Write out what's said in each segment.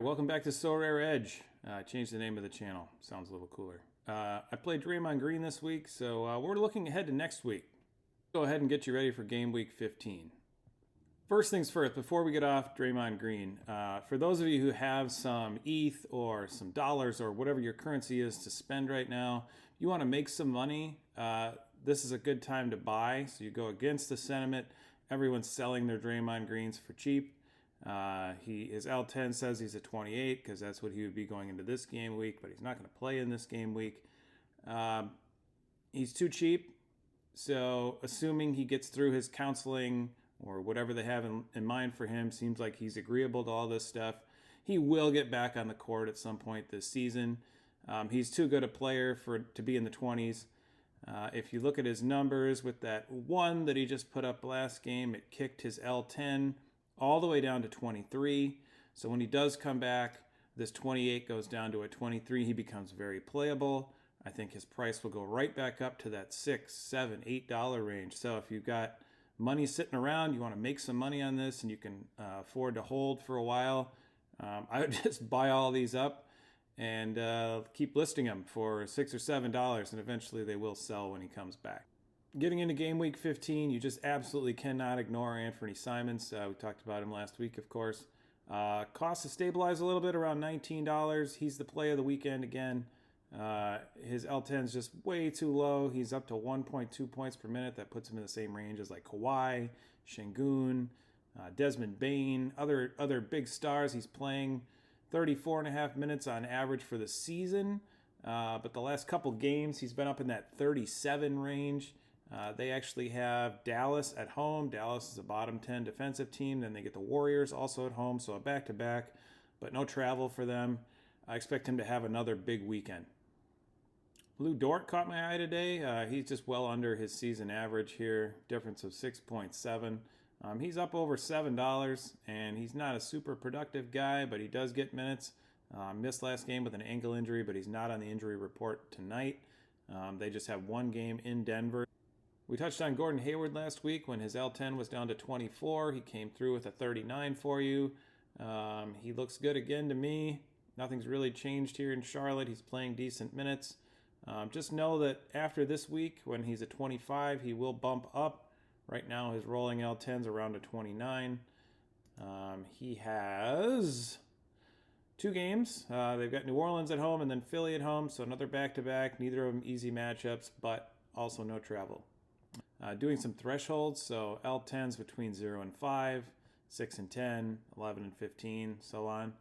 welcome back to Sorare Edge. Changed the name of the channel. Sounds a little cooler. I played Draymond Green this week, so we're looking ahead to next week. Go ahead and get you ready for game week 15. First things first, before we get off Draymond Green, for those of you who have some ETH or some dollars or whatever your currency is to spend right now, you want to make some money, this is a good time to buy. So you go against the sentiment. Everyone's selling their Draymond Greens for cheap. His L10 says he's a 28 because that's what he would be going into this game week, but he's not going to play in this game week. He's too cheap, so assuming he gets through his counseling or whatever they have in mind for him, seems like he's agreeable to all this stuff. He will get back on the court at some point this season. He's too good a player to be in the 20s. If you look at his numbers with that one that he just put up last game, it kicked his L10 all the way down to 23. So when he does come back, this 28 goes down to a 23. He becomes very playable. I think his price will go right back up to that $6, $7, $8 range. So if you've got money sitting around, you want to make some money on this, and you can afford to hold for a while, I would just buy all these up and keep listing them for $6 or $7, and eventually they will sell when he comes back. Getting into game week 15, you just absolutely cannot ignore Anthony Simons. We talked about him last week, of course. Costs have stabilized a little bit, around $19. He's the play of the weekend again. His L10 is just way too low. He's up to 1.2 points per minute. That puts him in the same range as like Kawhi, Şengün, Desmond Bane, other big stars. He's playing 34.5 minutes on average for the season. But the last couple games, he's been up in that 37 range. They actually have Dallas at home. Dallas is a bottom 10 defensive team. Then they get the Warriors also at home, so a back-to-back, but no travel for them. I expect him to have another big weekend. Lou Dort caught my eye today. He's just well under his season average here, difference of 6.7. He's up over $7, and he's not a super productive guy, but he does get minutes. Missed last game with an ankle injury, but he's not on the injury report tonight. They just have one game in Denver. We touched on Gordon Hayward last week when his L10 was down to 24. He came through with a 39 for you. He looks good again to me. Nothing's really changed here in Charlotte. He's playing decent minutes. Just know that after this week, when he's at 25, he will bump up. Right now, his rolling L10's around a 29. He has 2 games. They've got New Orleans at home and then Philly at home, so another back-to-back. Neither of them easy matchups, but also no travel. Doing some thresholds, so L10's between 0 and 5, 6 and 10, 11 and 15, so on.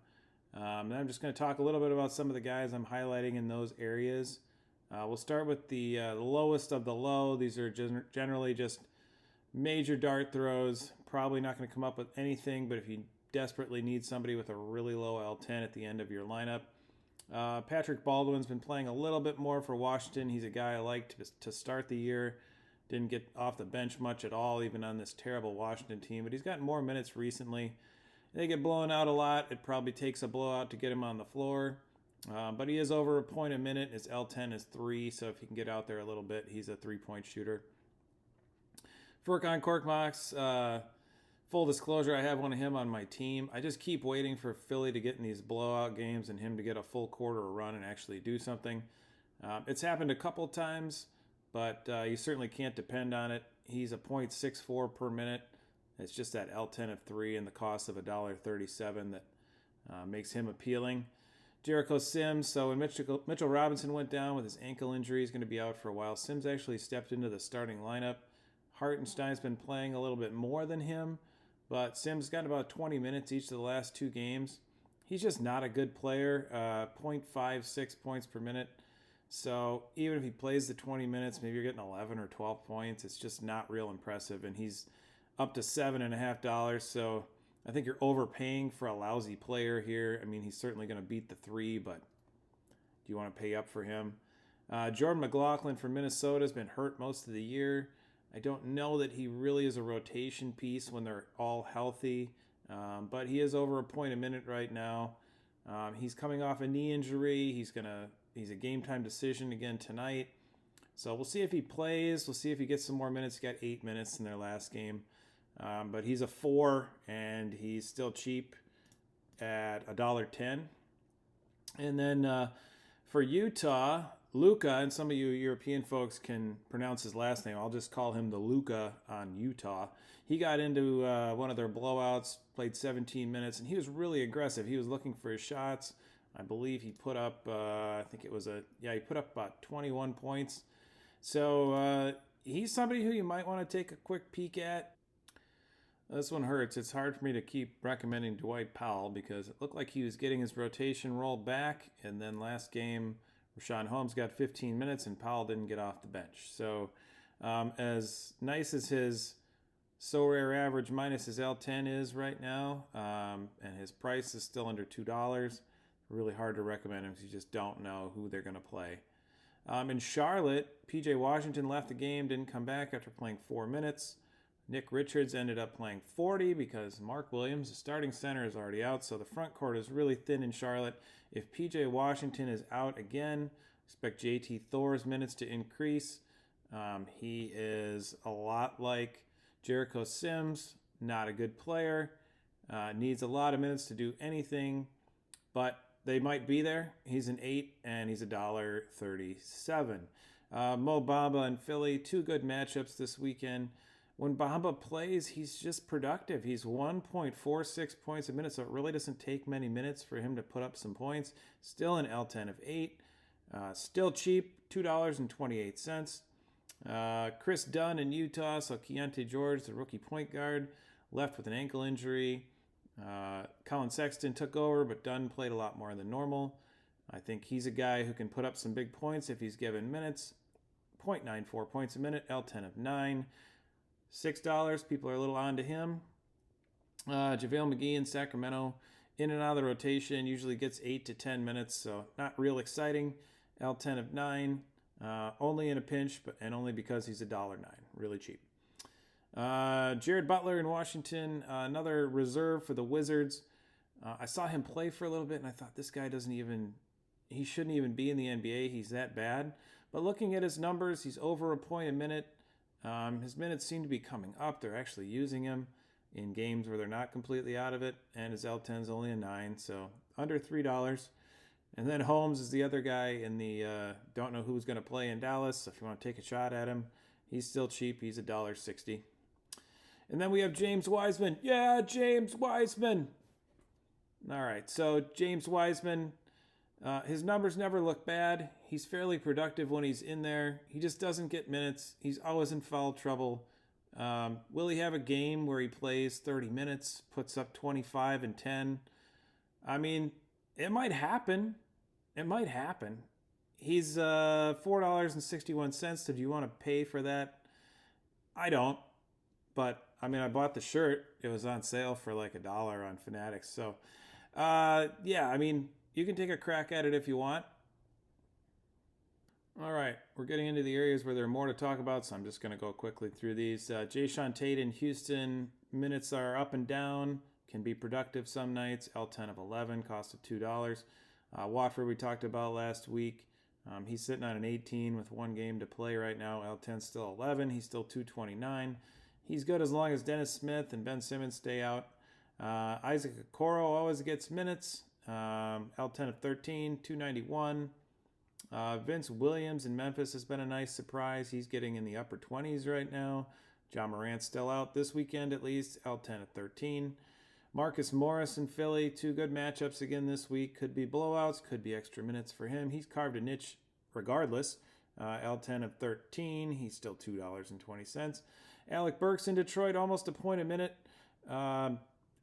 Then I'm just going to talk a little bit about some of the guys I'm highlighting in those areas. We'll start with the lowest of the low. These are generally just major dart throws. Probably not going to come up with anything, but if you desperately need somebody with a really low L10 at the end of your lineup, Patrick Baldwin's been playing a little bit more for Washington. He's a guy I liked to start the year. Didn't get off the bench much at all, even on this terrible Washington team, but he's gotten more minutes recently. They get blown out a lot. It probably takes a blowout to get him on the floor. But he is over a point a minute. His L10 is 3, so if he can get out there a little bit, he's a 3-point shooter. Furkan Korkmaz, full disclosure, I have one of him on my team. I just keep waiting for Philly to get in these blowout games and him to get a full quarter run and actually do something. It's happened a couple times, but you certainly can't depend on it. He's a .64 per minute. It's just that L10 of 3 and the cost of $1.37 that makes him appealing. Jericho Sims, so when Mitchell Robinson went down with his ankle injury, he's going to be out for a while. Sims actually stepped into the starting lineup. Hartenstein's been playing a little bit more than him, but Sims got about 20 minutes each of the last 2 games. He's just not a good player, .56 points per minute. So even if he plays the 20 minutes, maybe you're getting 11 or 12 points. It's just not real impressive, and he's up to $7.50, so I think you're overpaying for a lousy player here. I mean, he's certainly going to beat the 3, but do you want to pay up for him? Jordan McLaughlin from Minnesota has been hurt most of the year. I don't know that he really is a rotation piece when they're all healthy, but he is over a point a minute right now. He's coming off a knee injury. He's a game-time decision again tonight. So we'll see if he plays. We'll see if he gets some more minutes. He got 8 minutes in their last game. But he's a 4, and he's still cheap. at $1.10. And then for Utah, Luka, and some of you European folks can pronounce his last name. I'll just call him the Luka on Utah. He got into one of their blowouts, played 17 minutes, and he was really aggressive. He was looking for his shots. I believe he put up, he put up about 21 points. So he's somebody who you might want to take a quick peek at. This one hurts. It's hard for me to keep recommending Dwight Powell because it looked like he was getting his rotation rolled back, and then last game, Rashawn Holmes got 15 minutes and Powell didn't get off the bench. So as nice as his Sorare average minus his L10 is right now, and his price is still under $2, really hard to recommend him because you just don't know who they're going to play. In Charlotte, PJ Washington left the game, didn't come back after playing 4 minutes. Nick Richards ended up playing 40 because Mark Williams, the starting center, is already out, so the front court is really thin in Charlotte. If PJ Washington is out again, expect JT Thor's minutes to increase. He is a lot like Jericho Sims, not a good player, needs a lot of minutes to do anything, but they might be there. He's an 8 and he's $1.37. Mo Bamba and Philly, 2 good matchups this weekend. When Bamba plays, he's just productive. He's 1.46 points a minute, so it really doesn't take many minutes for him to put up some points. Still an L10 of 8. Still cheap, $2.28. Chris Dunn in Utah, so Keontae George, the rookie point guard, left with an ankle injury. Colin Sexton took over, but Dunn played a lot more than normal. I think he's a guy who can put up some big points if he's given minutes. 0.94 points a minute, L10 of 9. $6, people are a little on to him. JaVale McGee in Sacramento, in and out of the rotation, usually gets 8 to 10 minutes, so not real exciting. L10 of 9, only in a pinch, and only because he's $1.09, really cheap. Jared Butler in Washington, another reserve for the Wizards. I saw him play for a little bit, and I thought this guy he shouldn't even be in the NBA. He's that bad. But looking at his numbers, he's over a point a minute. His minutes seem to be coming up. They're actually using him in games where they're not completely out of it, and his L10 is only a 9, so under $3. And then Holmes is the other guy in the don't know who's going to play in Dallas. So if you want to take a shot at him, he's still cheap. He's $1.60. And then we have James Wiseman. Yeah, James Wiseman. All right, so James Wiseman, his numbers never look bad. He's fairly productive when he's in there. He just doesn't get minutes. He's always in foul trouble. Will he have a game where he plays 30 minutes, puts up 25 and 10? I mean, it might happen. It might happen. He's $4.61. Do you want to pay for that? I don't. But, I mean, I bought the shirt. It was on sale for like $1 on Fanatics. So, yeah, I mean, you can take a crack at it if you want. All right, we're getting into the areas where there are more to talk about, so I'm just going to go quickly through these. Jayshawn Tate in Houston, minutes are up and down, can be productive some nights. L10 of 11, cost of $2. Watford we talked about last week. He's sitting on an 18 with 1 game to play right now. L10 still 11. He's still $2.29. He's good as long as Dennis Smith and Ben Simmons stay out. Isaac Okoro always gets minutes. L10 of 13, $2.91. Vince Williams in Memphis has been a nice surprise. He's getting in the upper 20s right now. John Morant's still out this weekend at least. L10 of 13. Marcus Morris in Philly, 2 good matchups again this week. Could be blowouts, could be extra minutes for him. He's carved a niche regardless. L10 of 13. He's still $2.20. Alec Burks in Detroit, almost a point a minute.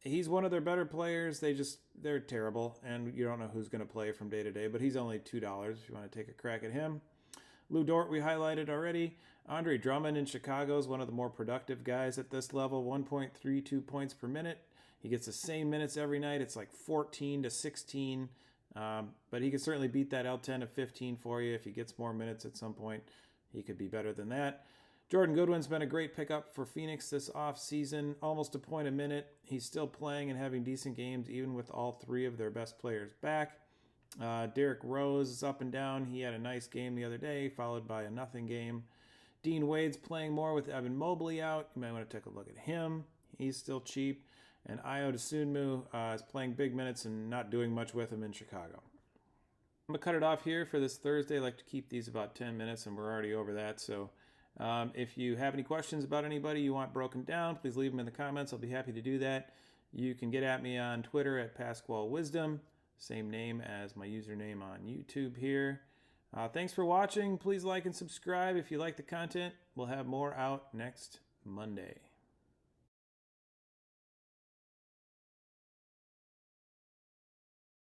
He's one of their better players. They're terrible, and you don't know who's going to play from day to day, but he's only $2 if you want to take a crack at him. Lou Dort we highlighted already. Andre Drummond in Chicago is one of the more productive guys at this level, 1.32 points per minute. He gets the same minutes every night. It's like 14 to 16, but he could certainly beat that L10 of 15 for you if he gets more minutes at some point. He could be better than that. Jordan Goodwin's been a great pickup for Phoenix this offseason, almost a point a minute. He's still playing and having decent games even with all 3 of their best players back. Derrick Rose is up and down. He had a nice game the other day, followed by a nothing game. Dean Wade's playing more with Evan Mobley out. You might want to take a look at him. He's still cheap. And Io DeSunmu is playing big minutes and not doing much with him in Chicago. I'm going to cut it off here for this Thursday. I like to keep these about 10 minutes, and we're already over that. So if you have any questions about anybody you want broken down, please leave them in the comments. I'll be happy to do that. You can get at me on Twitter at Pasquale Wisdom, same name as my username on YouTube here. Thanks for watching. Please like and subscribe if you like the content. We'll have more out next Monday.